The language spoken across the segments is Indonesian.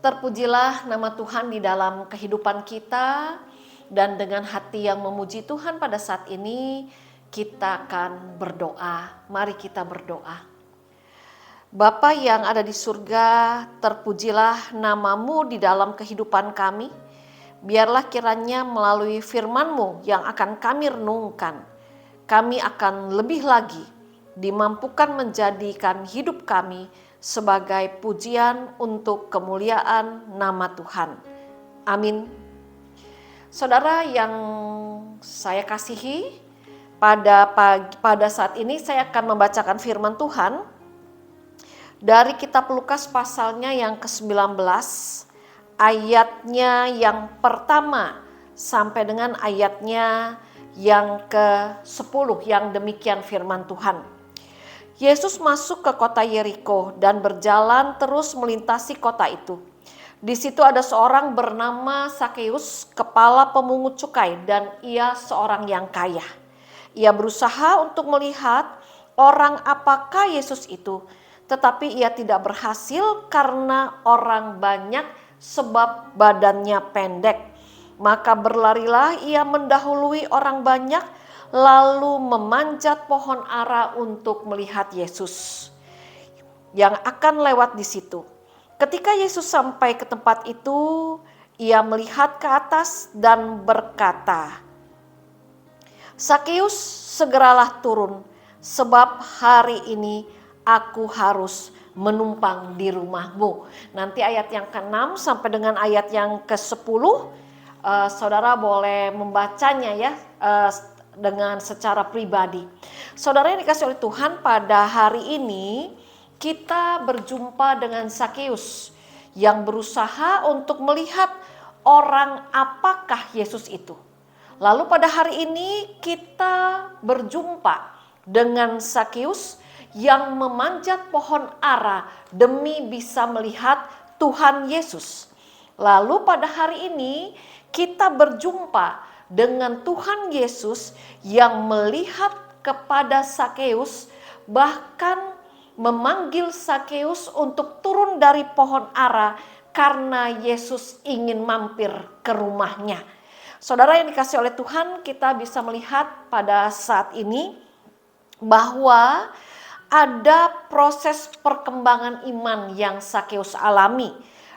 Terpujilah nama Tuhan di dalam kehidupan kita, dan dengan hati yang memuji Tuhan pada saat ini kita akan berdoa. Mari kita berdoa. Bapa yang ada di surga, terpujilah namamu di dalam kehidupan kami. Biarlah kiranya melalui firman-Mu yang akan kami renungkan, kami akan lebih lagi dimampukan menjadikan hidup kami sebagai pujian untuk kemuliaan nama Tuhan. Amin. Saudara yang saya kasihi, pada saat ini saya akan membacakan firman Tuhan dari kitab Lukas pasalnya yang ke-19, ayatnya yang pertama sampai dengan ayatnya yang ke-10, yang demikian firman Tuhan. Yesus masuk ke kota Yeriko dan berjalan terus melintasi kota itu. Di situ ada seorang bernama Sakeus, kepala pemungut cukai, dan ia seorang yang kaya. Ia berusaha untuk melihat orang apakah Yesus itu, tetapi ia tidak berhasil karena orang banyak sebab badannya pendek. Maka berlarilah ia mendahului orang banyak, lalu memanjat pohon ara untuk melihat Yesus yang akan lewat di situ. Ketika Yesus sampai ke tempat itu, ia melihat ke atas dan berkata, "Sakeus, segeralah turun, sebab hari ini aku harus menumpang di rumahmu." Nanti ayat yang ke-6 sampai dengan ayat yang ke-10, saudara boleh membacanya ya dengan secara pribadi. Saudara yang dikasih oleh Tuhan, pada hari ini kita berjumpa dengan Sakeus yang berusaha untuk melihat orang apakah Yesus itu. Lalu pada hari ini kita berjumpa dengan Sakeus yang memanjat pohon ara demi bisa melihat Tuhan Yesus. Lalu pada hari ini kita berjumpa dengan Tuhan Yesus yang melihat kepada Sakeus, bahkan memanggil Sakeus untuk turun dari pohon ara karena Yesus ingin mampir ke rumahnya. Saudara yang dikasih oleh Tuhan, kita bisa melihat pada saat ini bahwa ada proses perkembangan iman yang Sakeus alami.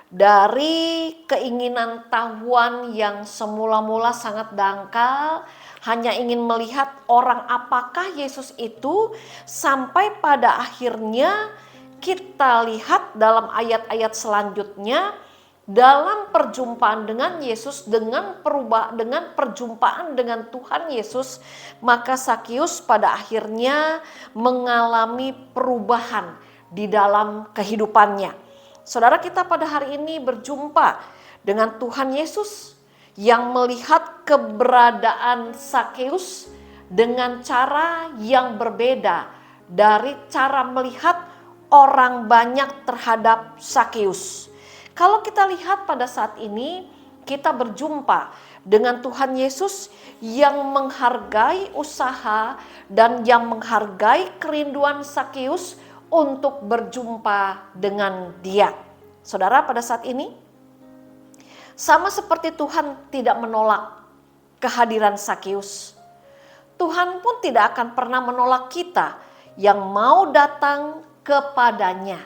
Dari keinginan tahuan yang semula-mula sangat dangkal, hanya ingin melihat orang apakah Yesus itu, sampai pada akhirnya kita lihat dalam ayat-ayat selanjutnya, dalam perjumpaan dengan Yesus, dengan perjumpaan dengan Tuhan Yesus, maka Sakeus pada akhirnya mengalami perubahan di dalam kehidupannya. Saudara, kita pada hari ini berjumpa dengan Tuhan Yesus yang melihat keberadaan Sakeus dengan cara yang berbeda dari cara melihat orang banyak terhadap Sakeus. Kalau kita lihat pada saat ini, kita berjumpa dengan Tuhan Yesus yang menghargai usaha dan yang menghargai kerinduan Sakeus untuk berjumpa dengan Dia. Saudara, pada saat ini sama seperti Tuhan tidak menolak kehadiran Sakeus, Tuhan pun tidak akan pernah menolak kita yang mau datang kepadanya.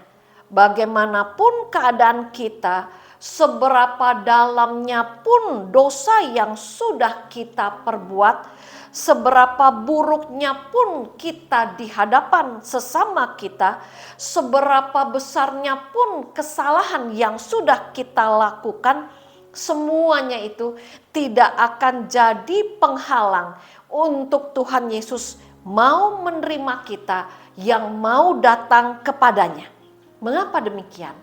Bagaimanapun keadaan kita, seberapa dalamnya pun dosa yang sudah kita perbuat, seberapa buruknya pun kita di hadapan sesama kita, seberapa besarnya pun kesalahan yang sudah kita lakukan, semuanya itu tidak akan jadi penghalang untuk Tuhan Yesus mau menerima kita yang mau datang kepadanya. Mengapa demikian?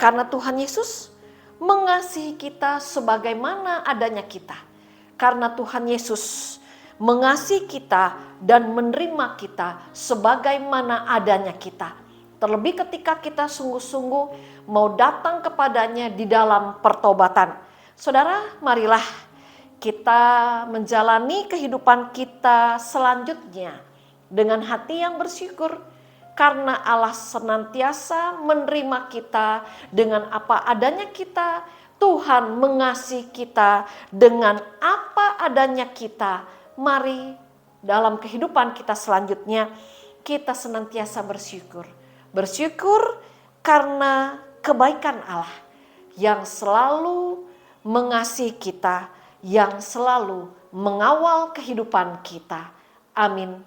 Karena Tuhan Yesus mengasihi kita sebagaimana adanya kita. Karena Tuhan Yesus mengasihi kita dan menerima kita sebagaimana adanya kita. Terlebih ketika kita sungguh-sungguh mau datang kepadanya di dalam pertobatan. Saudara, marilah kita menjalani kehidupan kita selanjutnya dengan hati yang bersyukur, karena Allah senantiasa menerima kita dengan apa adanya kita. Tuhan mengasihi kita dengan apa adanya kita. Mari dalam kehidupan kita selanjutnya kita senantiasa bersyukur. Bersyukur karena kebaikan Allah yang selalu mengasihi kita, yang selalu mengawal kehidupan kita. Amin.